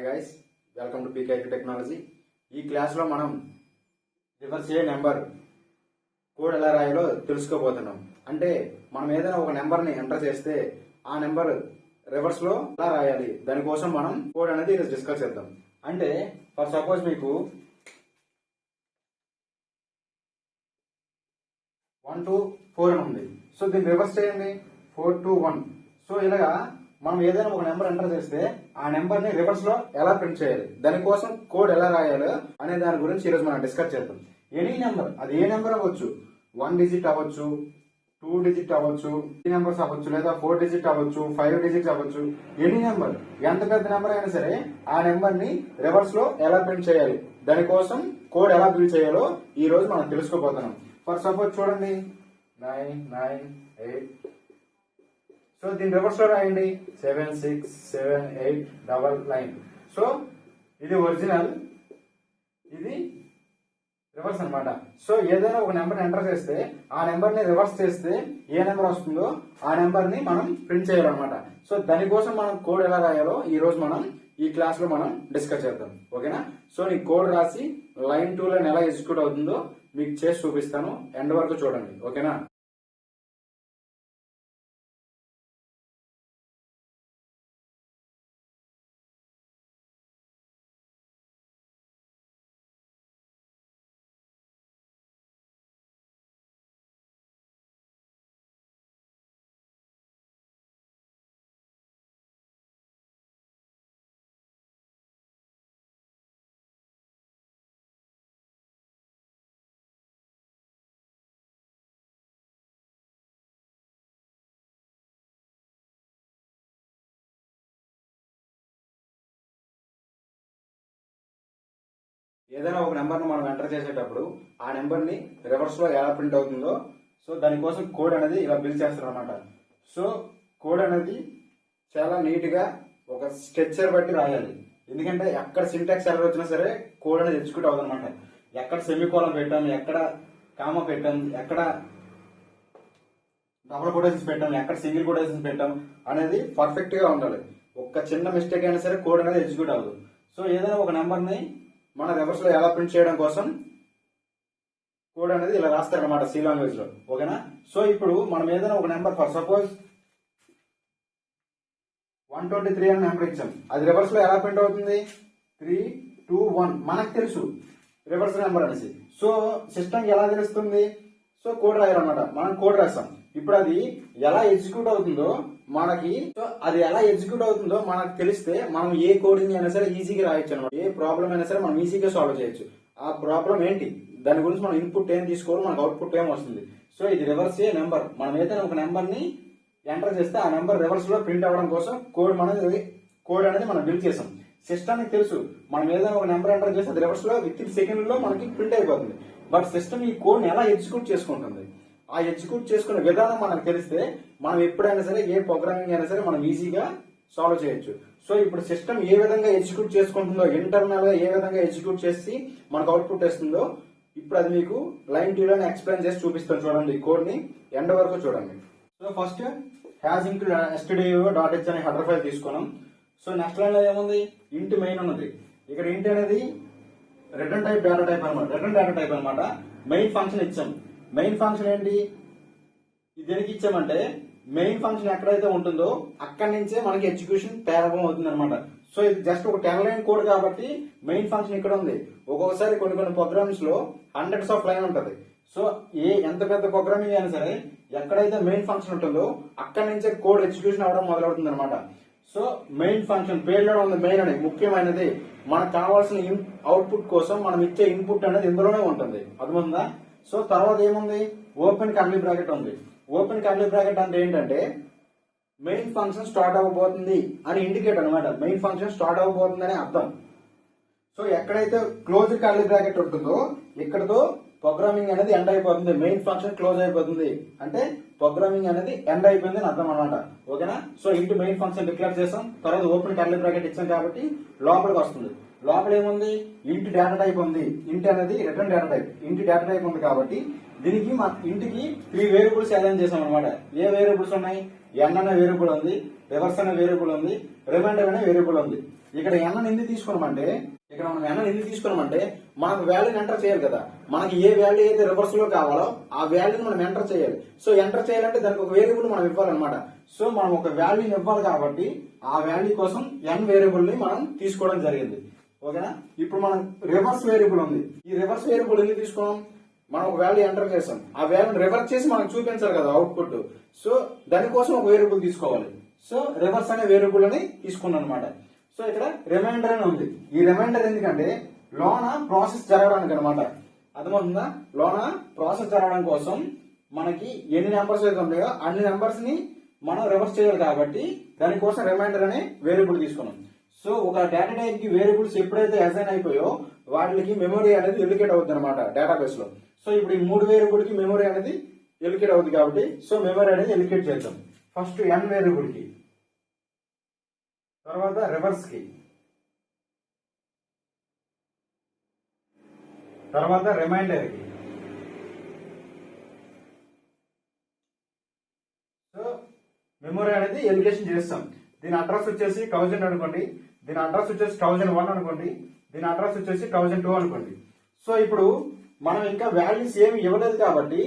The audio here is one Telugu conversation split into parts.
Guys, welcome to PKIT technology. ఈ క్లాస్లో మనం రివర్స్ ఏ నెంబర్ కోడ్ ఎలా రాయాలో తెలుసుకోబోతున్నాం. అంటే మనం ఏదైనా ఒక నెంబర్ని ఎంటర్ చేస్తే ఆ నెంబర్ రివర్స్లో ఎలా రాయాలి, దానికోసం మనం కోడ్ అనేది డిస్కస్ చేద్దాం. అంటే ఫర్ సపోజ్ మీకు 1 to 4 అని ఉంది. సో దీన్ని రివర్స్ చేయండి, 4 to 1. సో ఇలాగా మనం ఏదైనా ఒక నెంబర్ ఎంటర్ చేస్తే ఆ నెంబర్ ని రివర్స్ లో ఎలా ప్రింట్ చేయాలి, దానికోసం కోడ్ ఎలా రాయాలి అనే దాని గురించి ఈరోజు మనం డిస్కస్ చేద్దాం. ఎనీ నెంబర్, అది ఏ నెంబర్ అవ్వచ్చు, 1 డిజిట్ అవ్వచ్చు, 2 డిజిట్ అవ్వచ్చు, 3 నెంబర్స్ అవ్వచ్చు, లేదా 4 డిజిట్ అవ్వచ్చు, 5 డిజిట్స్ అవ్వచ్చు. ఎనీ నెంబర్, ఎంత పెద్ద నెంబర్ అయినా సరే ఆ నెంబర్ ని రివర్స్ లో ఎలా ప్రింట్ చేయాలి, దానికోసం కోడ్ ఎలా బిల్డ్ చేయాలో ఈ రోజు మనం తెలుసుకోబోతున్నాం. ఫర్ సపోజ్ చూడండి, 9 9 8. సో దీని రివర్స్ లో రాయండి, 7 6 7 8 9. సో ఇది ఒరిజినల్, ఇది రివర్స్ అనమాట. సో ఏదైనా ఒక నెంబర్ ఎంటర్ చేస్తే ఆ నెంబర్ ని రివర్స్ చేస్తే ఏ నెంబర్ వస్తుందో ఆ నెంబర్ ని మనం ప్రింట్ చేయాలన్నమాట. సో దానికోసం మనం కోడ్ ఎలా రాయాలో ఈ రోజు మనం ఈ క్లాస్ లో మనం డిస్కస్ చేద్దాం. ఓకేనా? సో నీ కోడ్ రాసి లైన్ 2 లో ఎలా ఎగ్జిక్యూట్ అవుతుందో మీకు చేసి చూపిస్తాను, ఎండ్ వరకు చూడండి. ఓకేనా? ఏదైనా ఒక నెంబర్ను మనం ఎంటర్ చేసేటప్పుడు ఆ నెంబర్ని రివర్స్లో ఎలా ప్రింట్ అవుతుందో, సో దానికోసం కోడ్ అనేది ఇలా బిల్డ్ చేస్తారు అనమాట. సో కోడ్ అనేది చాలా నీట్గా ఒక స్ట్రక్చర్ బట్టి రాయాలి. ఎందుకంటే ఎక్కడ సింటాక్స్ ఎర్రర్ వచ్చినా సరే కోడ్ అనేది ఎగ్జిక్యూట్ అవుతుంది అనమాట. ఎక్కడ సెమీకోలన్ పెట్టాం, ఎక్కడ కామా పెట్టాం, ఎక్కడ డబుల్ కొటేషన్స్ పెట్టాం, ఎక్కడ సింగిల్ కొటేషన్స్ పెట్టాం అనేది పర్ఫెక్ట్ గా ఉండాలి. ఒక్క చిన్న మిస్టేక్ అయినా సరే కోడ్ అనేది ఎగ్జిక్యూట్ అవ్వదు. సో ఏదైనా ఒక నెంబర్ని మన రివర్స్ లో ఎలా ప్రింట్ చేయడం కోసం కోడ్ అనేది ఇలా రాస్తారనమాట, సి లాంగ్వేజ్ లో. ఓకేనా? సో ఇప్పుడు మనం ఏదైనా ఒక నెంబర్ ఫర్ సపోజ్ 123 అని నెంబర్ ఇచ్చాం, అది రివర్స్ లో ఎలా ప్రింట్ అవుతుంది, 3 2 1. మనకు తెలుసు రివర్స్ నెంబర్ అనేసి. సో సిస్టమ్ ఎలా తెలుస్తుంది, సో కోడ్ రాయాలన్నమాట. మనం కోడ్ రాస్తాం. ఇప్పుడు అది ఎలా ఎగ్జిక్యూట్ అవుతుందో మనకి, సో అది ఎలా ఎగ్జిక్యూట్ అవుతుందో మనకు తెలిస్తే మనం ఏ కోడింగ్ అయినా సరే ఈజీగా రాయొచ్చు అనమాట. ఏ ప్రాబ్లం అయినా సరే మనం ఈజీగా సాల్వ్ చేయొచ్చు. ఆ ప్రాబ్లం ఏంటి, దాని గురించి మనం ఇన్పుట్ ఏం తీసుకోవాలి, మనకు అవుట్పుట్ ఏం వస్తుంది. సో ఇది రివర్స్ ఏ నెంబర్. మనం ఏదైనా ఒక నెంబర్ ని ఎంటర్ చేస్తే ఆ నెంబర్ రివర్స్ లో ప్రింట్ అవ్వడం కోసం కోడ్ అనేది మనం బిల్డ్ చేసాం. సిస్టమ్ కి తెలుసు మనం ఏదైనా ఒక నెంబర్ ఎంటర్ చేస్తే అది రివర్స్ లో విత్ ఇన్ సెకండ్ లో మనకి ప్రింట్ అయిపోతుంది. బట్ సిస్టమ్ ఈ కోడ్ ని ఎలా ఎగ్జిక్యూట్ చేసుకుంటుంది, ఆ ఎగ్జిక్యూట్ చేసుకునే విధానం మనకు తెలిస్తే మనం ఎప్పుడైనా సరే ఏ ప్రోగ్రామింగ్ అయినా సరే మనం ఈజీగా సాల్వ్ చేయొచ్చు. సో ఇప్పుడు సిస్టమ్ ఏ విధంగా ఎగ్జిక్యూట్ చేసుకుంటుందో, ఇంటర్నల్ గా ఏ విధంగా ఎగ్జిక్యూట్ చేసి మనకు అవుట్పుట్ వస్తుందో ఇప్పుడు అది మీకు లైన్ 2 లో ఎక్స్ప్లెయిన్ చేసి చూపిస్తాను. చూడండి, కోడ్ ని ఎండ్ వరకు చూడండి. So first has include stdio.h అనే హెడర్ ఫైల్ తీసుకున్నాం. సో నెక్స్ట్ లైన్ లో ఏముంది, ఇంట్ మెయిన్ ఉన్నది. ఇక్కడ ఇంట్ అనేది రిటర్న్ టైప్ డేటా టైప్ అనమాట. రిటర్న్ డేటా టైప్ అనమాట. మెయిన్ ఫంక్షన్ ఇచ్చాం. మెయిన్ ఫంక్షన్ ఏంటి, ఇది దేనికి ఇచ్చామంటే మెయిన్ ఫంక్షన్ ఎక్కడైతే ఉంటుందో అక్కడి నుంచే మనకి ఎగ్జిక్యూషన్ ప్రారంభం అవుతుంది అనమాట. సో ఇది జస్ట్ ఒక 10 లైన్ కోడ్ కాబట్టి మెయిన్ ఫంక్షన్ ఇక్కడ ఉంది. ఒక్కొక్కసారి కొన్ని ప్రోగ్రామ్స్ లో హండ్రెడ్స్ ఆఫ్ లైన్ ఉంటది. సో ఎంత పెద్ద ప్రోగ్రామింగ్ అయినా సరే ఎక్కడైతే మెయిన్ ఫంక్షన్ ఉంటుందో అక్కడి నుంచే కోడ్ ఎగ్జిక్యూషన్ అవడం మొదలవుతుంది అనమాట. సో మెయిన్ ఫంక్షన్ పేర్లో ఉంది మెయిన్ అనేది ముఖ్యమైనది. మనకు కావాల్సిన అవుట్పుట్ కోసం మనం ఇచ్చే ఇన్పుట్ అనేది ఇందులోనే ఉంటుంది. అర్థమవుతుందా? సో తర్వాత ఏముంది, ఓపెన్ కర్లీ బ్రాకెట్ ఉంది. ఓపెన్ కర్లీ బ్రాకెట్ అంటే ఏంటంటే మెయిన్ ఫంక్షన్ స్టార్ట్ అవ్వబోతుంది అని ఇండికేట్ అనమాట. మెయిన్ ఫంక్షన్ స్టార్ట్ అవ్వబోతుంది అని అర్థం. సో ఎక్కడైతే క్లోజ్ కర్లీ బ్రాకెట్ ఉంటుందో ఇక్కడతో ప్రోగ్రామింగ్ అనేది ఎండ్ అయిపోతుంది. మెయిన్ ఫంక్షన్ క్లోజ్ అయిపోతుంది అంటే ప్రోగ్రామింగ్ అనేది ఎండ్ అయిపోయింది అని అర్థం అనమాట. ఓకేనా? సో ఇంటి మెయిన్ ఫంక్షన్ డిక్లేర్ చేసాం, తర్వాత ఓపెన్ కర్లీ బ్రాకెట్ ఇచ్చాం కాబట్టి లోపలికి వస్తుంది. లోపల ఏముంది, ఇంటి డేటా టైప్ ఉంది. ఇంటి అనేది రిటర్న్ డేటా టైప్. ఇంటి డేటా టైప్ ఉంది కాబట్టి దీనికి మా ఇంటికి 3 వేరియబుల్స్ అలైన్ చేసాం అనమాట. ఏ వేరియబుల్స్ ఉన్నాయి, ఎన్ అనే వేరియబుల్ ఉంది, రివర్స్ అనే వేరియబుల్ ఉంది, రిమైండర్ అనే వేరియబుల్ ఉంది. ఇక్కడ n ఎందుకు తీసుకున్నామంటే ఇక్కడ మనం n ఎందుకు తీసుకున్నామంటే మనకు వాల్యూని ఎంటర్ చేయాలి కదా. మనకి ఏ వాల్యూ అయితే రివర్స్ లో కావాలో ఆ వాల్యూని మనం ఎంటర్ చేయాలి. సో ఎంటర్ చేయాలంటే దానికి ఒక వేరియబుల్ మనం ఇవ్వాలన్నమాట. సో మనం ఒక వాల్యూని ఇవ్వాలి కాబట్టి ఆ వాల్యూ కోసం n వేరియబుల్ ని మనం తీసుకోవడం జరిగింది. ఓకేనా. ఇప్పుడు మనం రివర్స్ వేరియబుల్ ఉంది. ఈ రివర్స్ వేరియబుల్ ఎందుకు తీసుకున్నాం, మనం ఒక వాల్యూ ఎంటర్ చేసాం, ఆ వాల్యూని రివర్స్ చేసి మనకు చూపించాలి కదా అవుట్పుట్. సో దానికోసం ఒక వేరియబుల్ తీసుకోవాలి. సో రివర్స్ అనే వేరియబుల్ అని తీసుకున్నాం అనమాట. సో ఇక్కడ రిమైండర్ అని ఉంది. ఈ రిమైండర్ ఎందుకంటే లోన ప్రాసెస్ జరగడానికి అనమాట. అర్థమవుతుందా. లోన ప్రాసెస్ జరగడం కోసం మనకి ఎన్ని నెంబర్స్ అయితే ఉంటాయో అన్ని నెంబర్స్ ని మనం రివర్స్ చేయాలి కాబట్టి దానికోసం రిమైండర్ అనే వేరియబుల్ తీసుకున్నాం. సో ఒక డేటా టైప్ కి వేరియబుల్స్ ఎప్పుడైతే అసైన్ అయిపోయో వాటికి మెమరీ అనేది ఎలికేట్ అవుతుంది అనమాట డేటాబేస్ లో. సో ఇప్పుడు ఈ 3 వేరియబుల్ కి మెమరీ అనేది ఎలికేట్ అవుతుంది కాబట్టి సో మెమరీ అనేది ఎలికేట్ చేద్దాం. ఫస్ట్ n వేరియబుల్ కి, తర్వాత రివర్స్ కి, తర్వాత రిమైండర్ కి. సో మెమరీ అనేది ఎలికేషన్ చేస్తాం. దీని అడ్రస్ వచ్చేసి 1000 అనుకోండి, దీని అడ్రస్ వచ్చేసి 1001 అనుకోండి, దీని అడ్రస్ వచ్చేసి 1002 అనుకోండి. సో ఇప్పుడు మనం ఇంకా వాల్యూస్ ఏమి ఇవ్వలేదు కాబట్టి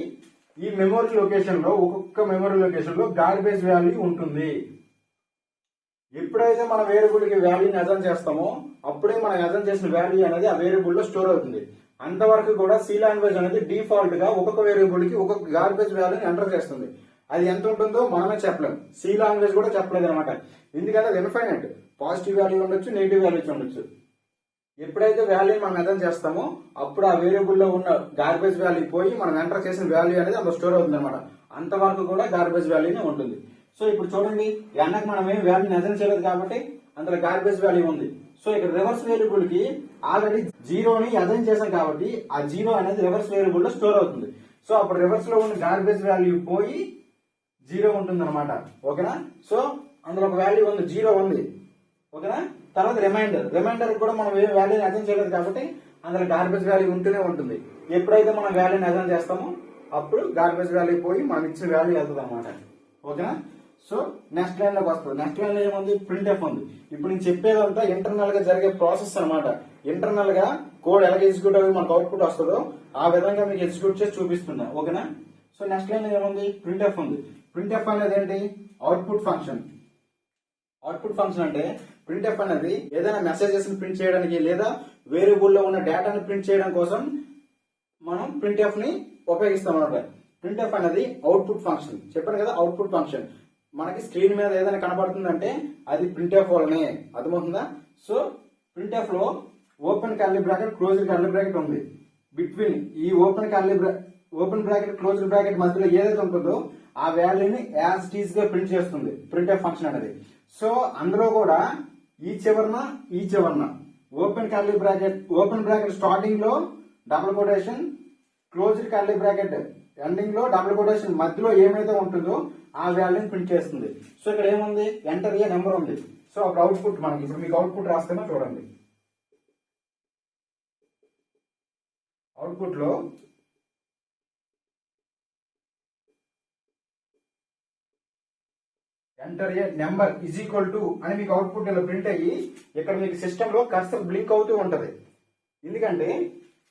ఈ మెమరీ లొకేషన్ లో ఒక్కొక్క మెమరీ లొకేషన్ లో గార్బేజ్ వాల్యూ ఉంటుంది. ఎప్పుడైతే మన వేరియబుల్ కి వాల్యూని అజైన్ చేస్తామో అప్పుడే మనం అజైన్ చేసిన వాల్యూ అనేది ఆ వేరియబుల్ లో స్టోర్ అవుతుంది. అంతవరకు కూడా సి లాంగ్వేజ్ అనేది డిఫాల్ట్ గా ఒక్కొక్క వేరియబుల్ కి ఒక్కొక్క గార్బేజ్ వాల్యూని ఎంటర్ చేస్తుంది. అది ఎంత ఉంటుందో మనమే చెప్పలేం, సి లాంగ్వేజ్ కూడా చెప్పలేదు అనమాట. ఎందుకంటే అది ఇన్ఫైనైట్, పాజిటివ్ వాల్యూ ఉండొచ్చు, నెగిటివ్ వాల్యూస్ ఉండొచ్చు. ఎప్పుడైతే వాల్యూని మనం అజైన్ చేస్తామో అప్పుడు ఆ వేరియబుల్ లో ఉన్న గార్బేజ్ వాల్యూ పోయి మనం ఎంటర్ చేసిన వాల్యూ అనేది అందులో స్టోర్ అవుతుంది అనమాట. అంతవరకు కూడా గార్బేజ్ వాల్యూనే ఉంటుంది. సో ఇప్పుడు చూడండి, ఎన్నకు మనం ఏం వాల్యూని అజైన్ చేయలేదు కాబట్టి అందులో గార్బేజ్ వాల్యూ ఉంది. సో ఇక్కడ రివర్స్ వేరియబుల్ కి ఆల్రెడీ జీరోని అజైన్ చేశాం కాబట్టి ఆ జీరో అనేది రివర్స్ వేరియబుల్ లో స్టోర్ అవుతుంది. సో అప్పుడు రివర్స్ లో ఉన్న గార్బేజ్ వాల్యూ పోయి జీరో ఉంటుంది అనమాట. ఓకేనా. సో అందులో ఒక వాల్యూ ఉంది, జీరో ఉంది. ఓకేనా. తర్వాత రిమైండర్ కూడా మనం ఏ వాల్యూని అజైన్ చేయలేదు కాబట్టి అందులో గార్బేజ్ వాల్యూ ఉంటూనే ఉంటుంది. ఎప్పుడైతే మనం వాల్యూని అజైన్ చేస్తామో అప్పుడు గార్బేజ్ వాల్యూ పోయి మనం ఇచ్చిన వాల్యూ వెళ్తుంది అనమాట. ఓకేనా. సో నెక్స్ట్ లైన్ లోకి వస్తుంది. నెక్స్ట్ లైన్ లో ఏముంది, ప్రింట్ ఎఫ్ ఉంది. ఇప్పుడు నేను చెప్పేదంతా ఇంటర్నల్ గా జరిగే ప్రాసెస్ అనమాట. ఇంటర్నల్ గా కోడ్ ఎలా ఎగ్జిక్యూట్ అయ్యి మనకు అవుట్పుట్ వస్తుందో ఆ విధంగా మీకు ఎగ్జిక్యూట్ చేసి చూపిస్తున్నా. ఓకేనా. సో నెక్స్ట్ లైన్ ఏముంది, ప్రింట్ ఎఫ్ ఉంది. ప్రింట్ ఎఫ్ అనేది ఏంటి, అవుట్పుట్ ఫంక్షన్. అవుట్పుట్ ఫంక్షన్ అంటే ప్రింట్ ఎఫ్ అనేది ఏదైనా మెసేజెస్ ని ప్రింట్ చేయడానికి లేదా వేరియబుల్ లో ఉన్న డేటాని ప్రింట్ చేయడం కోసం మనం ప్రింట్ ఎఫ్ ని ఉపయోగిస్తాం అనమాట. ప్రింట్ ఎఫ్ అనేది అవుట్పుట్ ఫంక్షన్. చెప్పాను కదా, అవుట్పుట్ ఫంక్షన్. మనకి స్క్రీన్ మీద ఏదైనా కనబడుతుందంటే అది ప్రింట్ ఎఫ్ వల్లనే. అర్థమవుతుందా. సో ప్రింట్ ఎఫ్ లో open curly bracket, close curly bracket ఉంది. బిట్వీన్ ఈ ఓపెన్ బ్రాకెట్, క్లోజ్ బ్రాకెట్ మధ్యలో ఏదైతే ఉంటుందో ఆ వాల్యూని యాజ్ ఇట్ ఈజ్ గా ప్రింట్ చేస్తుంది ప్రింట్ ఎఫ్ ఫంక్షన్ అనేది. సో అందులో కూడా ఈ చివరన ఓపెన్ బ్రాకెట్ స్టార్టింగ్ లో double quotation, closed curly bracket ending లో డబుల్ కొటేషన్ మధ్యలో ఏమైతే ఉంటుందో ఆ వాల్యూని ప్రింట్ చేస్తుంది. సో ఇక్కడ ఏముంది, ఎంటర్ ఏ నెంబర్ ఉంది. సో అప్పుడు అవుట్పుట్ మనకి ఇప్పుడు మీకు అవుట్పుట్ రాస్తేమో చూడండి. అవుట్పుట్ లో enter a number is equal to అని మీకు అవుట్పుట్ ఇలా ప్రింట్ అయ్యి ఇక్కడ మీకు సిస్టమ్ లో కర్సర్ బ్లింక్ అవుతూ ఉంటది. ఎందుకంటే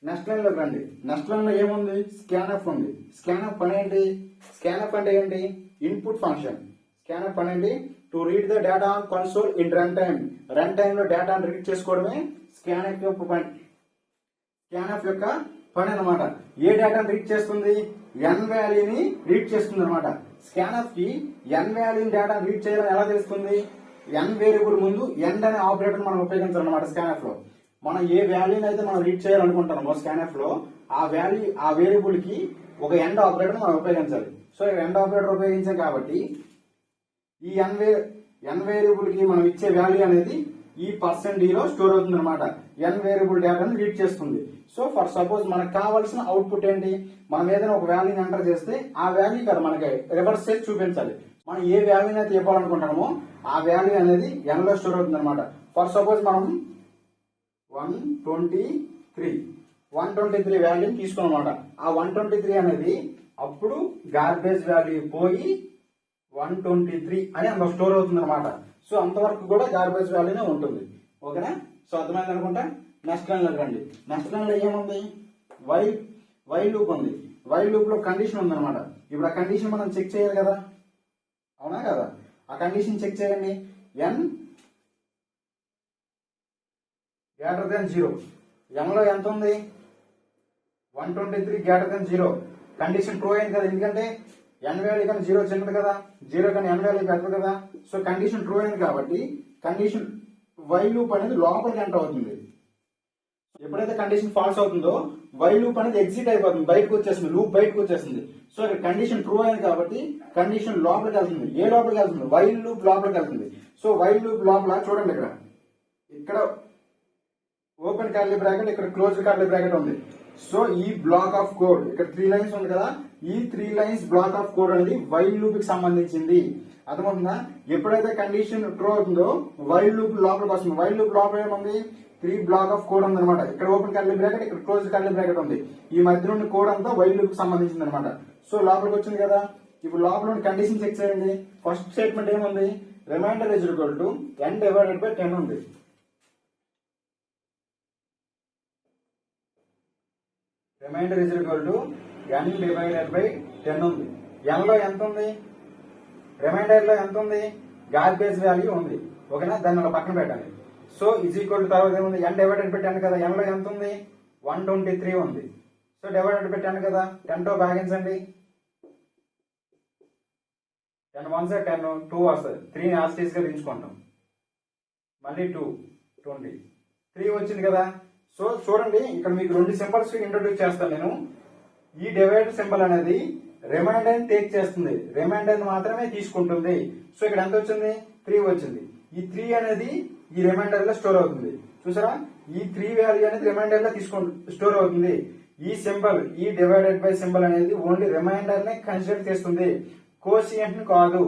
నెక్స్ట్ లైన్ లోకి రండి. నెక్స్ట్ లైన్ లో ఏముంది, స్కాన్ఎఫ్ ఉంది. స్కాన్ఎఫ్ పని ఏంటి, స్కాన్ఎఫ్ అంటే ఏంటి, ఇన్పుట్ ఫంక్షన్. స్కాన్ఎఫ్ పని ఏంటి, to read the data on console in run time. Run time లో డేటాను రీడ్ చేసుకోవడమే స్కాన్ఎఫ్ యొక్క పని. స్కాన్ఎఫ్ యొక్క పని అనమాట. ఏ డేటాను రీడ్ చేస్తుంది, ఎన్ వాల్యూని రీడ్ చేస్తుంది అనమాట. స్కాన్ఎఫ్ కి ఎన్ వాల్యూని డేటా రీడ్ చేయాలని ఎలా తెలుస్తుంది, ఎన్ వేరియబుల్ ముందు ఎండ్ అనే ఆపరేటర్ మనం ఉపయోగించాలన్నమాట. స్కాన్ఎఫ్ లో మనం ఏ వాల్యూని అయితే మనం రీడ్ చేయాలనుకుంటామో స్కాన్ఎఫ్ లో ఆ వేరియబుల్ కి ఒక ఎండ్ ఆపరేటర్ మనం ఉపయోగించాలి. సో ఎండ్ ఆపరేటర్ ఉపయోగించాం కాబట్టి ఈ ఎన్ వేరియబుల్ కి మనం ఇచ్చే వాల్యూ అనేది ఈ %d లో స్టోర్ అవుతుంది అనమాట. ఎన్ వేరియబుల్ డేటాను రీడ్ చేస్తుంది. సో ఫర్ సపోజ్ మనకు కావాల్సిన అవుట్పుట్ ఏంటి, మనం ఏదైనా ఒక వాల్యూని ఎంటర్ చేస్తే ఆ వాల్యూ కదా మనకి రివర్స్ చేసి చూపించాలి. మనం ఏ వాల్యూని అయితే ఇవ్వాలనుకుంటామో ఆ వాల్యూ అనేది ఎన్ లో స్టోర్ అవుతుంది అనమాట. ఫర్ సపోజ్ మనం 123 వాల్యూని తీసుకున్నాం అనమాట. ఆ 123 అనేది అప్పుడు గార్బేజ్ వాల్యూ పోయి 123 అని అందులో స్టోర్ అవుతుంది అనమాట. సో అంతవరకు కూడా గార్బేజ్ వాల్యూనే ఉంటుంది. ఓకేనా? సో అర్థమైంది అనుకుంటా. నెక్స్ట్ లైన్ రండి. నెక్స్ట్ లైన్ లో ఏముంది? వై లూప్ ఉంది. వై లూప్ లో కండిషన్ ఉందన్నమాట. ఇప్పుడు ఆ కండిషన్ మనం చెక్ చేయాలి కదా, అవునా కదా? ఆ కండిషన్ చెక్ చేయండి. n greater than 0. n లో ఎంత ఉంది? 123 గ్రేటర్ దెన్ 0. కండిషన్ ట్రూ అయింది కదా, ఎందుకంటే n వాల్యూ కన్నా 0 చిన్నది కదా, 0 కన్నా n వాల్యూ పెద్దది కదా. సో కండిషన్ ట్రూ అయింది కాబట్టి కండిషన్ వై లూప్ అనేది లోపలికి ఎంటర్ అవుతుంది. ఎప్పుడైతే కండిషన్ ఫాల్స్ అవుతుందో వై లూప్ అనేది ఎగ్జిట్ అయిపోతుంది, బయటకు వచ్చేస్తుంది, లూప్ బయటకు వచ్చేస్తుంది. సో ఇక్కడ కండిషన్ ట్రూ అయింది కాబట్టి కండిషన్ లోపలికి వెళ్తుంది. ఏ లోపలికి వెళ్తుంది? వై లూప్ లోపలికి వెళ్తుంది. సో వై లూప్ లోపల చూడండి, ఇక్కడ ఓపెన్ కర్లీ బ్రాకెట్, ఇక్కడ క్లోజ్ కర్లీ బ్రాకెట్ ఉంది. సో ఈ బ్లాక్ ఆఫ్ కోడ్, ఇక్కడ 3 లైన్స్ ఉంది కదా, ఈ 3 లైన్స్ బ్లాక్ ఆఫ్ కోడ్ అనేది వై లూప్ కి సంబంధించింది. అర్థమవుతుందా? ఎప్పుడైతే కండిషన్ ట్రూ అవుతుందో వై లూప్ లోపలికి వస్తుంది. వై లూప్ లోపల ఏముంది? 3 బ్లాక్ ఆఫ్ కోడ్ ఉంది అనమాట. ఇక్కడ ఓపెన్ కర్లీ బ్రాకెట్, ఇక్కడ క్లోజ్ కర్లీ బ్రాకెట్ ఉంది. ఈ మధ్య ఉన్న కోడ్ అంతా వై లూప్ కి సంబంధించింది అనమాట. సో లోపలికి వచ్చింది కదా. ఇప్పుడు లోపల కండిషన్ చెక్ చేయండి. ఫస్ట్ స్టేట్మెంట్ ఏముంది? Remainder is equal to n divided by 10 ఉంది. Remainder is equal to n divided by 10 ఉంది. n లో ఎంత ఉంది? రిమైండర్ లో ఎంత ఉంది? గార్బేజ్ వాల్యూ ఉంది. ఓకేనా? దాన్ని అలా పక్కన పెట్టాలి. సో ఇజ్ ఈక్వల్ టు తర్వాత ఏముంది? n డివైడెడ్ బై 10 కదా, n లో ఎంత ఉంది? 123 ఉంది. సో డివైడెడ్ బై 10 కదా, 10 తో భాగించండి. 10 1 10, 2 వస్తుంది. 3 యాస్టీస్ గా దించుకుంటాం. మళ్ళీ 2 20 3 వచ్చింది కదా. సో చూడండి, ఇక్కడ మీకు 2 సింబల్స్ ఇంట్రొడ్యూస్ చేస్తాను నేను. ఈ డివైడ్ సింబల్ అనేది రిమైండర్ టేక్ చేస్తుంది, రిమైండర్ మాత్రమే తీసుకుంటుంది. సో ఇక్కడ ఎంత వచ్చింది? 3 వచ్చింది. ఈ 3 అనేది ఈ రిమైండర్ లో స్టోర్ అవుతుంది. చూసారా? ఈ 3 వాల్యూ అనేది రిమైండర్ లో స్టోర్ అవుతుంది. ఈ సింబల్, ఈ డివైడెడ్ బై సింబల్ అనేది ఓన్లీ రిమైండర్ ని కన్సిడర్ చేస్తుంది, కోషియంట్ ని కాదు.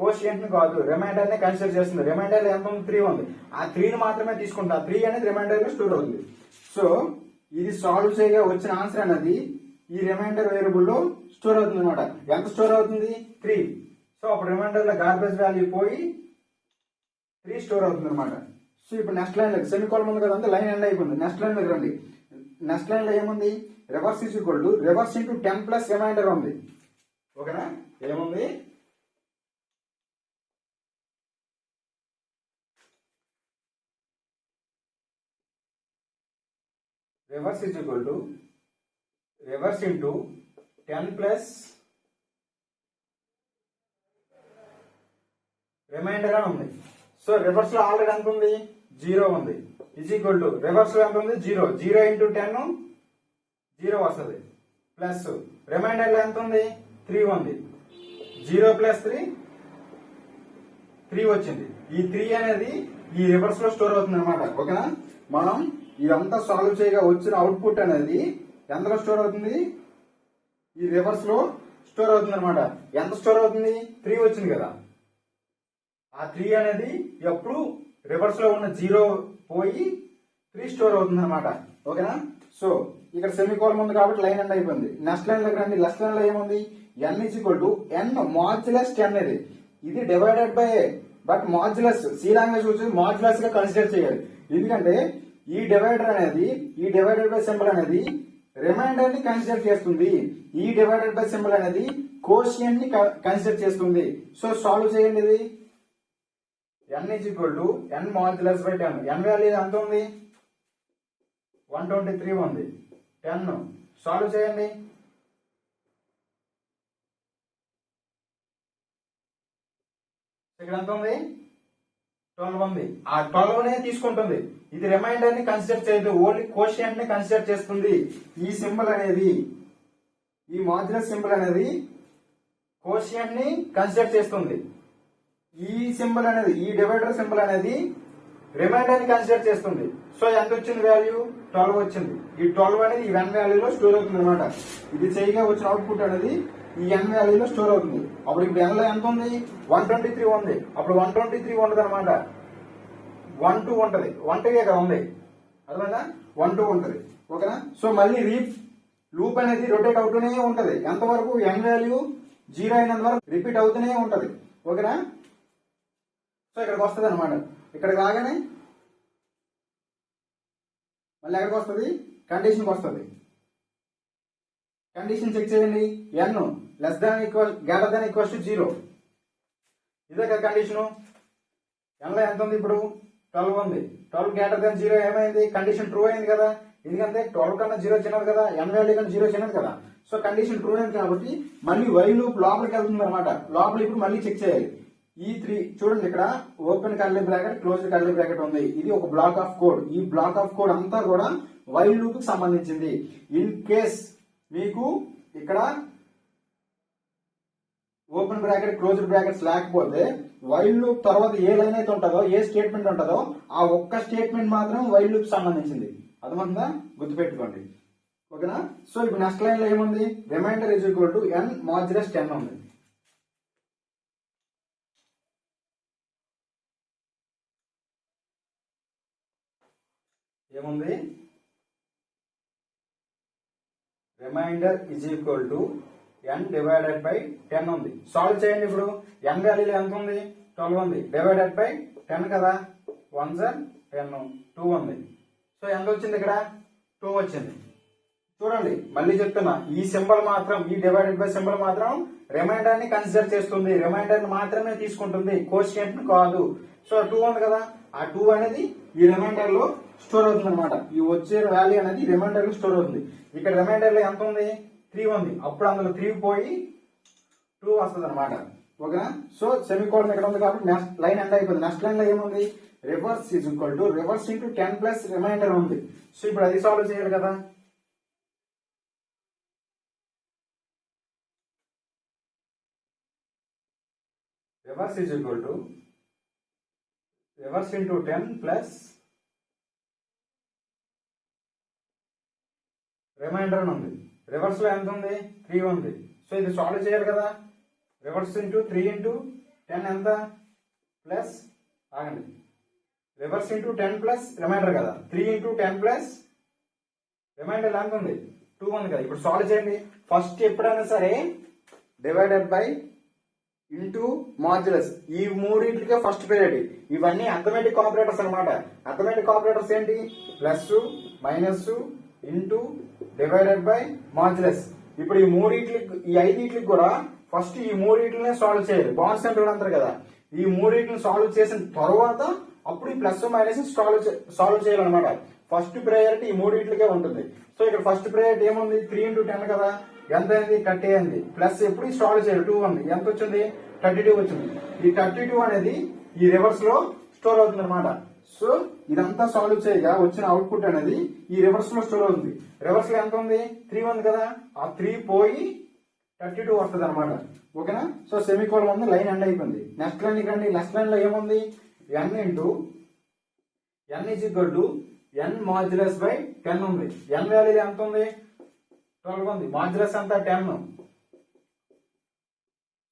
కోషియంట్ ని కాదు, రిమైండర్ ని కన్సిడర్ చేస్తుంది. రిమైండర్ ఎంత ఉంది? 3 ఉంది. ఆ 3 ని మాత్రమే తీసుకుంటా. 3 అనేది రిమైండర్ లో స్టోర్ అవుతుంది. సో ఇది సాల్వ్ చేయగా వచ్చిన ఆన్సర్ అనేది ఈ రిమైండర్ వేరియబుల్ లో స్టోర్ అవుతుంది అనమాట. ఎంత స్టోర్ అవుతుంది? 3. సో అప్పుడు రిమైండర్ లో గార్బేజ్ వాల్యూ పోయి 3 స్టోర్ అవుతుంది అనమాట. సో ఇప్పుడు నెక్స్ట్ లైన్ లో సెమికోలన్ ఉంది కదా, లైన్ ఎండ్ అయిపోయింది. నెక్స్ట్ లైన్ దగ్గర రండి. నెక్స్ట్ లైన్ లో ఏముంది? Reverse is equal to reverse into 10 plus remainder ఉంది. ఓకేనా? ఏముంది? Reverse is equal to reverse into 10 plus remainder అని ఉంది. సో రివర్స్ లో ఆల్రెడీ ఎంత ఉంది? 0 ఉంది. ఈజ్ ఈక్వల్ టు రివర్స్ లో ఎంత ఉంది? 0. 0 ఇంటూ 10 0 వస్తుంది. ప్లస్ రిమైండర్ లో ఎంత ఉంది? 3 ఉంది. 0 ప్లస్ 3 వచ్చింది. ఈ 3 అనేది ఈ రివర్స్ లో స్టోర్ అవుతుంది అనమాట. ఓకేనా? మనం ఇదంతా సాల్వ్ చేయగా వచ్చిన అవుట్పుట్ అనేది ఎంతలో స్టోర్ అవుతుంది? ఈ రివర్స్ లో స్టోర్ అవుతుంది అనమాట. ఎంత స్టోర్ అవుతుంది? 3 వచ్చింది కదా. ఆ 3 అనేది ఎప్పుడు రివర్స్ లో ఉన్న 0 పోయి 3 స్టోర్ అవుతుంది అనమాట. ఓకేనా? సో ఇక్కడ సెమికోలన్ ఉంది కాబట్టి లైన్ ఎండ్ అయిపోయింది. నెక్స్ట్ లైన్ దగ్గర రండి. నెక్స్ట్ లైన్ లో ఏముంది? n is equal to n modulus 10 ఇది. ఇది divided by but modulus C language వచ్చి మాడ్యులస్ గా కన్సిడర్ చేయాలి. ఎందుకంటే ఈ డివైడర్ అనేది, ఈ డివైడెడ్ బై సింబల్ అనేది రిమైండర్ ని కన్సిడర్ చేస్తుంది. ఈ డివైడెడ్ బై సింబల్ అనేది కోషియంట్ ని కన్సిడర్ చేస్తుంది. సో సాల్వ్ చేయండి. ఇది n is equal to n modulus by 10. n value ఎంత ఉంది? 123 ఉంది. 10 సాల్వ్ చేయండి. ఇక్కడ ఎంత ఉంది? 12 ఉంది. ఆ 12 నే తీసుకుంటుంది. ఇది రిమైండర్ ని కన్సిడర్ చేయదు, ఓన్లీ కోషియంట్ ని కన్సిడర్ చేస్తుంది. ఈ సింబల్ అనేది, ఈ మాడ్యులస్ సింబల్ అనేది కోషియంట్ ని కన్సిడర్ చేస్తుంది. ఈ సింబల్ అనేది, ఈ డివైడర్ సింబల్ అనేది రిమైండర్ ని కన్సిడర్ చేస్తుంది. సో ఎంత వచ్చింది వాల్యూ? 12 వచ్చింది. ఈ 12 అనేది ఈ n వాల్యూలో స్టోర్ అవుతుంది అనమాట. ఇది చేయగా వచ్చిన అవుట్పుట్ అనేది ఈ n వాల్యూలో స్టోర్ అవుతుంది. అప్పుడు ఇప్పుడు n లో ఎంత ఉంది? 123 ఉంది. అప్పుడు 123 ఉండదు అనమాట. 12 ఉంటది. 12 కదా ఉంది. అర్థమైందా? 12 ఉంటది. ఓకేనా? సో మళ్ళీ లూప్ అనేది రొటేట్ అవుతూనే ఉంటది. ఎంతవరకు? n వాల్యూ 0 అయినంత వరకు రిపీట్ అవుతూనే ఉంటది. ఓకేనా? సో ఇక్కడికి వస్తుంది అనమాట. ఇక్కడికి రాగానే మళ్ళీ ఎక్కడికి వస్తుంది, కండిషన్కి వస్తుంది. కండిషన్ చెక్ చేయండి, n less than equal greater than equals to 0. ఇదే కదా కండిషను. n లో ఎంత ఉంది ఇప్పుడు 12 ఉంది. 12 గ్రేటర్ దాన్ 0 ఏమైంది, కండిషన్ ట్రూ అయింది కదా. ఎందుకంటే 12 కన్నా 0 చిన్నది కదా, n వాల్యూ కన్నా 0 చిన్నది కదా. సో కండిషన్ ట్రూ అయింది కాబట్టి మళ్ళీ వైల్ లూప్ లోపలికి వెళ్తుంది అనమాట. లోపల ఇప్పుడు మళ్ళీ చెక్ చేయాలి. ఈ 3 చూడండి, ఇక్కడ open curly bracket, close curly bracket ఉంది. ఇది ఒక బ్లాక్ ఆఫ్ కోడ్. ఈ బ్లాక్ ఆఫ్ కోడ్ అంతా కూడా వైల్ లూప్ కి సంబంధించింది. ఇన్ కేస్ మీకు ఇక్కడ ఓపెన్ బ్రాకెట్, క్లోజ్డ్ బ్రాకెట్స్ లేకపోతే వైల్ లూప్ తర్వాత ఏ లైన్ అయితే ఉంటుందో, ఏ స్టేట్మెంట్ ఉంటుందో ఆ ఒక్క స్టేట్మెంట్ మాత్రం వైల్ లూప్ సంబంధించింది. అర్థమవుతుందా, గుర్తుపెట్టుకోండి. ఓకేనా. సో ఇప్పుడు నెక్స్ట్ లైన్ లో ఏముంది, remainder is equal to n modulus 10 ఉంది. ఏముంది, remainder is equal to n divided by 10 ఉంది. సాల్వ్ చేయండి. ఇప్పుడు n వాల్యూ ఎంత ఉంది, 12 ఉంది. డివైడెడ్ బై 10 కదా, 1 సార్ 10, 2 ఉంది. సో ఎంత వచ్చింది, ఇక్కడ 2 వచ్చింది. చూడండి మళ్ళీ చెప్తున్నా, ఈ సింబల్ మాత్రం, ఈ డివైడెడ్ బై సింబల్ మాత్రం రిమైండర్ ని కన్సిడర్ చేస్తుంది, రిమైండర్ ని మాత్రమే తీసుకుంటుంది, కోషియంట్ ని కాదు. సో 2 ఉంది కదా, ఆ 2 అనేది ఈ రిమైండర్ లో స్టోర్ అవుతుంది అనమాట. ఈ వచ్చే వాల్యూ అనేది రిమైండర్ లో స్టోర్ అవుతుంది. ఇక్కడ రిమైండర్ లో ఎంత ఉంది, 3 ఉంది. అప్పుడు అందులో 3 పోయి 2 వస్తుంది అనమాట. ఓకేనా. సో సెమీకోలన్ ఇక్కడ ఉంది కాబట్టి నెక్స్ట్ లైన్ ఎండ్ అయిపోయింది. నెక్స్ట్ లైన్ లో ఏముంది, reverse is equal to reverse into 10 plus remainder ఉంది. సో ఇప్పుడు అది సాల్వ్ చేయాలి కదా. Reverse is equal to reverse into 10 plus remainder ఉంది. రివర్స్ లో ఎంత ఉంది, 3 ఉంది. సో ఇది సాల్వ్ చేయాలి కదా. రివర్స్ ఇంటూ 3 ఇంటూ 10 ఎంత, ప్లస్ ఆగండి, రివర్స్ ఇంటూ 10 ప్లస్ రిమైండర్ కదా, 3 ఇంటూ 10 ప్లస్ రిమైండర్ ఎంత ఉంది, 2 ఉంది కదా. ఇప్పుడు సాల్వ్ చేయండి. ఫస్ట్ ఎప్పుడైనా సరే డివైడెడ్ బై ఇంటూ మాడ్యులస్, ఈ మూడింటికే ఫస్ట్ పీరియడ్. ఇవన్నీ అథమెటిక్ ఆపరేటర్స్ అనమాట. అథమెటిక్ ఆపరేటర్స్ ఏంటి, plus, minus, into, divided by, modulus. ఇప్పుడు ఈ మూడింటికి, ఈ 5 కూడా ఫస్ట్ ఈ మూడింటినే సాల్వ్ చేయాలి. బాండ్ సెంటర్ అంటారు కదా, ఈ మూడింటిని సాల్వ్ చేసిన తర్వాత అప్పుడు ఈ ప్లస్ మైనస్ సాల్వ్ చేయాలన్నమాట. ఫస్ట్ ప్రయారిటీ ఈ మూడింటికే ఉంటుంది. సో ఇక్కడ ఫస్ట్ ప్రయారిటీ ఏముంది, 3 ఇంటూ 10 కదా, ఎంత అయింది, 30 అయింది. ప్లస్ ఎప్పుడు సాల్వ్ చేయాలి, 2 ఉంది. ఎంత వచ్చింది, 32 వచ్చింది. ఈ 32 అనేది ఈ రివర్స్ లో స్టోర్ అవుతుంది అనమాట. సో ఇదంతా సాల్వ్ చేయగా వచ్చిన అవుట్పుట్ అనేది ఈ రివర్స్ లో స్టోర్ అవుతుంది. రివర్స్ లో ఎంత ఉంది, 3 ఉంది కదా, ఆ 3 పోయి 32 వస్తుంది అనమాట. ఓకేనా. సో సెమీకోలన్ ఉంది, లైన్ ఎండ్ అయిపోయింది. నెక్స్ట్ లైన్ రండి. నెక్స్ట్ లైన్ లో ఏముంది, n into n is equal to n modulus by 10 ఉంది. n వాల్యూ ఎంత ఉంది, 12 ఉంది. మాడ్యులస్ అంతా 10,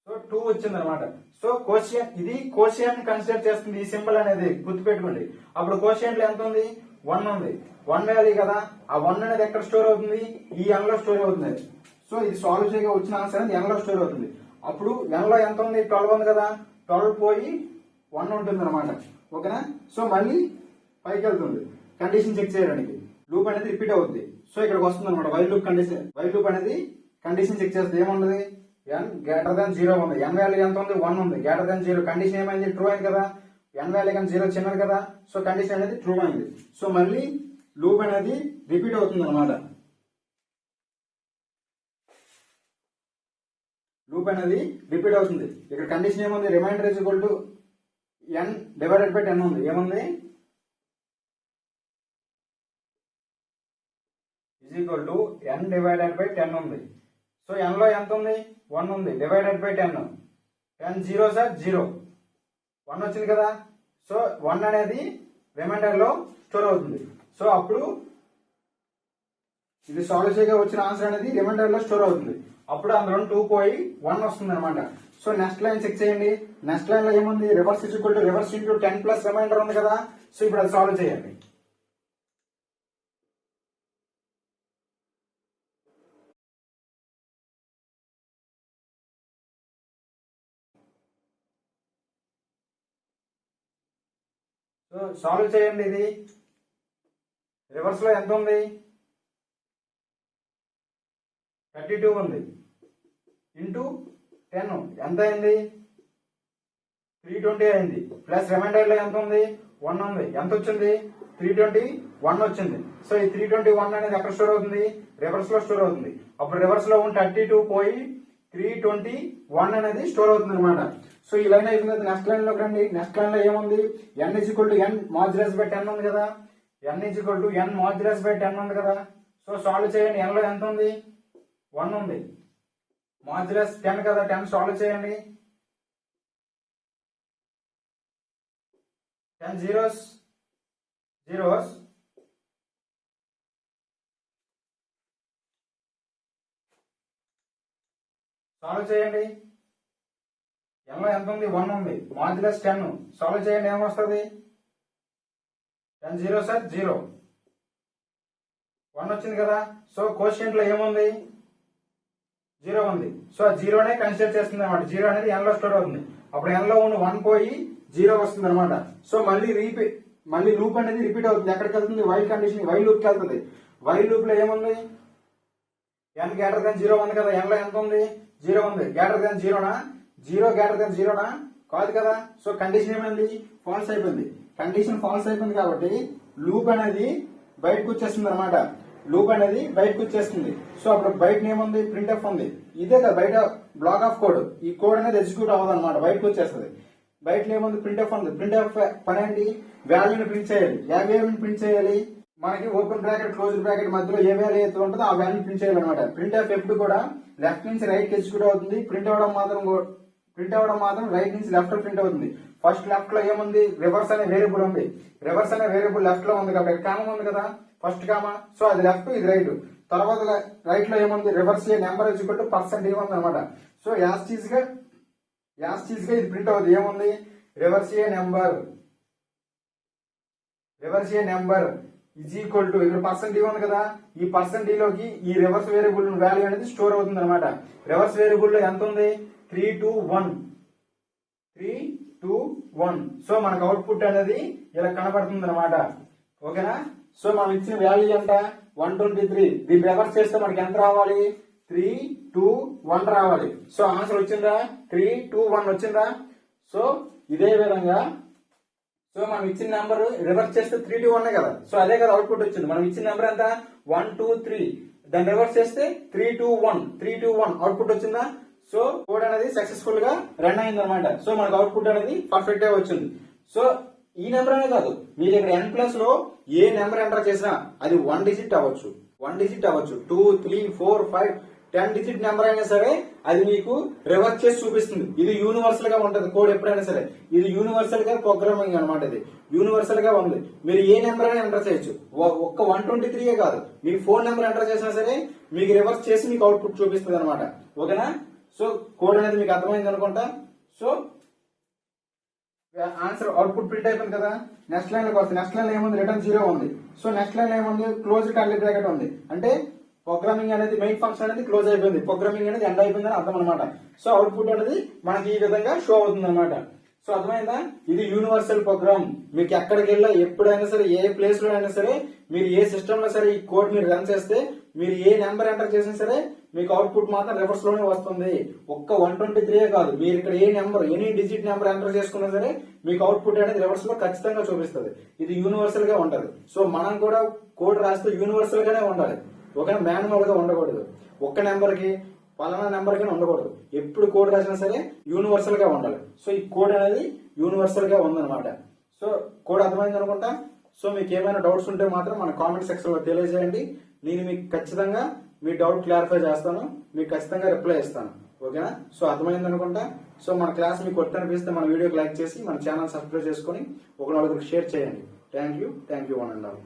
సో 2 వచ్చింది అనమాట. సో కోషియంట్, ఇది కోషియంట్ కన్సిడర్ చేస్తుంది ఈ సింబల్ అనేది, గుర్తుపెట్టుకోండి. అప్పుడు కోషియంట్ లో ఎంత ఉంది, 1 ఉంది. 1 వాల్యూ కదా, ఆ 1 అనేది ఎక్కడ స్టోర్ అవుతుంది, ఈ n లో స్టోర్ అవుతుంది. సో ఇది సాల్వ్ చేయగా వచ్చిన ఆన్సర్ అనేది n లో స్టోర్ అవుతుంది. అప్పుడు n లో ఎంత ఉంది, 12 ఉంది కదా, 12 పోయి 1 ఉంటుంది అనమాట. ఓకేనా. సో మళ్ళీ పైకి వెళ్తుంది కండిషన్ చెక్ చేయడానికి. లూప్ అనేది రిపీట్ అవుతుంది. సో ఇక్కడికి వస్తుంది అనమాట while loop condition. While loop అనేది కండిషన్ చెక్ చేస్తే ఏముంది, n గ్రేటర్ దాన్ 0 ఉంది. n వాల్యూ ఎంత ఉంది, 1 ఉంది. గ్రేటర్ దాన్ 0 కండిషన్ ఏమైంది, ట్రూ అయింది కదా. n వాల్యూ కానీ 0 చిన్నది కదా, సో కండిషన్ అనేది ట్రూ అయింది. సో మళ్ళీ లూప్ అనేది రిపీట్ అవుతుంది అనమాట. లూప్ అనేది రిపీట్ అవుతుంది. ఇక్కడ కండిషన్ ఏముంది, remainder is equal to n divided by 10 ఉంది. ఏముంది, is equal to n divided by 10 ఉంది. సో n లో ఎంత ఉంది, 1 ఉంది. డివైడెడ్ బై 10, 10 జీరో సార్ 0, 1 వచ్చింది కదా. సో 1 అనేది రిమైండర్ లో స్టోర్ అవుతుంది. సో అప్పుడు ఇది సాల్వ్ చేయగా వచ్చిన ఆన్సర్ అనేది రిమైండర్ లో స్టోర్ అవుతుంది. అప్పుడు అందులో 2 పోయి 1 వస్తుంది అనమాట. సో నెక్స్ట్ లైన్ చెక్ చేయండి. నెక్స్ట్ లైన్ లో ఏముంది, reverse is equal to reverse into 10 plus remainder ఉంది కదా. సో ఇప్పుడు అది సాల్వ్ చేయండి. సో సాల్వ్ చేయండి. ఇది రివర్స్ లో ఎంత ఉంది? 32 ఉంది. ఇంటూ 10 ఎంత అయింది? 320 అయింది. ప్లస్ రిమైండర్ లో ఎంత ఉంది? 1 ఉంది. ఎంత వచ్చింది? 321 వచ్చింది. సో ఈ 321 అనేది ఎక్కడ స్టోర్ అవుతుంది? రివర్స్ లో స్టోర్ అవుతుంది. అప్పుడు రివర్స్ లో ఉన్న 32 పోయి 321 అనేది స్టోర్ అవుతుంది అనమాట. సో ఈ లైన్ అయిపోయింది. నెక్స్ట్ లైన్ లోకి రండి. నెక్స్ట్ లైన్ లో ఏముంది? n n మాడ్యులస్ బై 10 ఉంది కదా. n n మాడ్యులస్ బై 10 ఉంది కదా. సో సాల్వ్ చేయండి. n లో ఎంత ఉంది? 1 ఉంది. మాడ్యులస్ 10 కదా, 10 సాల్వ్ చేయండి. 10 జీరోస్ సాల్వ్ చేయండి. n లో ఎంత ఉంది? 1 ఉంది. మాడ్యులస్ 10 సాల్వ్ చేయండి. ఏమొస్తుంది? 10 జీరోస్ 0, 1 వచ్చింది కదా. సో కోషియంట్ లో ఏముంది? 0 ఉంది. సో ఆ 0నే కన్సిడర్ చేస్తుంది అనమాట. 0 అనేది n లో స్టోర్ అవుతుంది. అప్పుడు n లో ఉన్న 1 పోయి 0 వస్తుంది అనమాట. సో మళ్ళీ లూప్ అనేది రిపీట్ అవుతుంది. ఎక్కడికి వెళ్తుంది? వైల్ కండిషన్, వైల్ లూప్ కి వెళ్తుంది. వైల్ లూప్ లో ఏముంది? n గ్రేటర్ దాన్ 0 ఉంది కదా. n లో ఎంత ఉంది? 0 ఉంది. గ్రేటర్ దాన్ 0నా? 0 గ్రేటర్ దాన్ 0నా? కాదు కదా. సో కండిషన్ ఏమైంది? ఫాల్స్ అయిపోయింది. కండిషన్ ఫాల్స్ అయిపోయింది కాబట్టి లూప్ అనేది బయటకు వచ్చేస్తుంది అనమాట. లూప్ అనేది బయటకు వచ్చేస్తుంది. సో అప్పుడు బయట ఏముంది? ప్రింట్ఎఫ్ ఉంది. ఇదే కదా బయట బ్లాక్ ఆఫ్ కోడ్. ఈ కోడ్ అనేది ఎగ్జిక్యూట్ అవ్వదు అనమాట, బయటకు వచ్చేస్తుంది. బయట ఏముంది? ప్రింట్ఎఫ్ ఉంది. ప్రింట్ఎఫ్ పని ఏంటి? వాల్యూని ప్రింట్ చేయాలి. ఏ వాల్యూని ప్రింట్ చేయాలి? మనకి ఓపెన్ బ్రాకెట్ క్లోజ్ బ్రాకెట్ మధ్యలో ఏ వాల్యూ అయితే ఉంటుందో ఆ వాల్యూని ప్రింట్ చేయాలన్నమాట. ప్రింట్ఎఫ్ ఎప్పుడు కూడా లెఫ్ట్ నుంచి రైట్ ఎగ్జిక్యూట్ అవుతుంది. ప్రింట్ అవ్వడం మాత్రం రైట్ నుంచి లెఫ్ట్ ప్రింట్ అవుతుంది. ఫస్ట్ లెఫ్ట్ లో ఏముంది? రివర్స్ అనే వేరియబుల్ ఉంది. రివర్స్ అనే వేరియబుల్ లెఫ్ట్ లో ఉంది కాబట్టి కామన్ ఉంది కదా, ఫస్ట్ కామా. సో అది లెఫ్ట్, ఇది రైట్. తర్వాత రైట్ లో ఏముంది? రివర్స్ ఏ నెంబర్ ఎగ్జిక్యూట్ % ఏముంది అనమాట. సో యాస్టీజ్ గా ఇది ప్రింట్ అవుతుంది. ఏముంది? Reverse A number is equal to ఇక్కడ % ఉంది కదా. ఈ % లోకి ఈ రివర్స్ వేరియబుల్ వాల్యూ అనేది స్టోర్ అవుతుంది అనమాట. రివర్స్ వేరియబుల్ లో ఎంత ఉంది? 321. సో మనకు అవుట్పుట్ అనేది ఇలా కనబడుతుంది అనమాట. ఓకేనా. సో మనం ఇచ్చిన వాల్యూ ఎంత? 123. దీన్ని రివర్స్ చేస్తే మనకి ఎంత రావాలి? 321 రావాలి. సో ఆన్సర్ వచ్చిందా? 321 వచ్చిందా? సో ఇదే విధంగా సో మనం ఇచ్చిన నెంబర్ రివర్స్ చేస్తే 321 కదా. సో అదే కదా అవుట్పుట్ వచ్చింది. మనం ఇచ్చిన నెంబర్ ఎంత? 123. దాన్ని రివర్స్ చేస్తే 321 అవుట్పుట్ వచ్చిందా? సో కోడ్ అనేది సక్సెస్ఫుల్ గా రన్ అయింది అనమాట. సో మనకు అవుట్పుట్ అనేది పర్ఫెక్ట్ గా వచ్చింది. సో ఈ నెంబర్ అనే కాదు, మీరు ఇక్కడ n+ లో ఏ నెంబర్ ఎంటర్ చేసినా అది 1 డిజిట్ అవ్వచ్చు, 2, 3, 4, 5, 10 డిజిట్ నెంబర్ అయినా సరే అది మీకు రివర్స్ చేసి చూపిస్తుంది. ఇది యూనివర్సల్ గా ఉంటది కోడ్ ఎప్పుడైనా సరే. ఇది యూనివర్సల్ గా ప్రోగ్రామింగ్ అనమాట. ఇది యూనివర్సల్ గా ఉంది. మీరు ఏ నెంబర్ అయినా ఎంటర్ చేయొచ్చు. ఒక్క 123 కాదు, మీకు ఫోన్ నెంబర్ ఎంటర్ చేసినా సరే మీకు రివర్స్ చేసి మీకు అవుట్పుట్ చూపిస్తుంది అనమాట. ఓకేనా. సో కోడ్ అనేది మీకు అర్థమైంది అనుకుంటా. సో ఆన్సర్ అవుట్పుట్ ప్రింట్ అయిపోయింది కదా. నెక్స్ట్ లైన్ లోకి వస్తుంది. నెక్స్ట్ లైన్ ఏముంది? రిటర్న్ 0 ఉంది. సో నెక్స్ట్ లైన్ ఏముంది? క్లోజ్ కర్లీ బ్రాకెట్ ఉంది. అంటే ప్రోగ్రామింగ్ అనేది మెయిన్ ఫంక్షన్ అనేది క్లోజ్ అయిపోయింది, ప్రోగ్రామింగ్ అనేది ఎండ్ అయిపోయిందని అర్థం అనమాట. సో అవుట్పుట్ అనేది మనకి ఈ విధంగా షో అవుతుంది అనమాట. సో అర్థమైందా? ఇది యూనివర్సల్ ప్రోగ్రామ్. మీకు ఎక్కడికి వెళ్ళా ఎప్పుడైనా సరే ఏ ప్లేస్ లో అయినా సరే మీరు ఏ సిస్టమ్ లో సరే ఈ కోడ్ మీరు రన్ చేస్తే మీరు ఏ నెంబర్ ఎంటర్ చేసినా సరే మీకు అవుట్పుట్ మాత్రం రివర్స్ లోనే వస్తుంది. ఒక్క 123 కాదు, మీరు ఇక్కడ ఏ number any digit number enter చేసుకున్నా సరే మీకు అవుట్పుట్ అనేది రివర్స్ లో ఖచ్చితంగా చూపిస్తుంది. ఇది యూనివర్సల్ గా ఉంటది. సో మనం కూడా కోడ్ రాస్తే యూనివర్సల్ గానే ఉండాలి. ఓకేనా. మాన్యువల్ గా ఉండకూడదు. ఒక్క నెంబర్ కి పలానా నెంబర్ కి ఉండకూడదు. ఎప్పుడు కోడ్ రాసినా సరే యూనివర్సల్ గా ఉండాలి. సో ఈ కోడ్ అనేది యూనివర్సల్ గా ఉందన్నమాట. సో కోడ్ అర్థమైంది అనుకుంటా. సో మీకు ఏమైనా డౌట్స్ ఉంటే మాత్రం మన కామెంట్ సెక్షన్ లో తెలియజేయండి. నేను మీకు ఖచ్చితంగా మీ డౌట్ క్లారిఫై చేస్తాను, మీకు ఖచ్చితంగా రిప్లై ఇస్తాను. ఓకేనా. సో అర్థమైంది అనుకుంటా. సో మన క్లాస్ మీకు కొట్టి అనిపిస్తే మన వీడియోకి లైక్ చేసి మన ఛానల్ సబ్స్క్రైబ్ చేసుకుని ఒక 4 షేర్ చేయండి. Thank you one and all.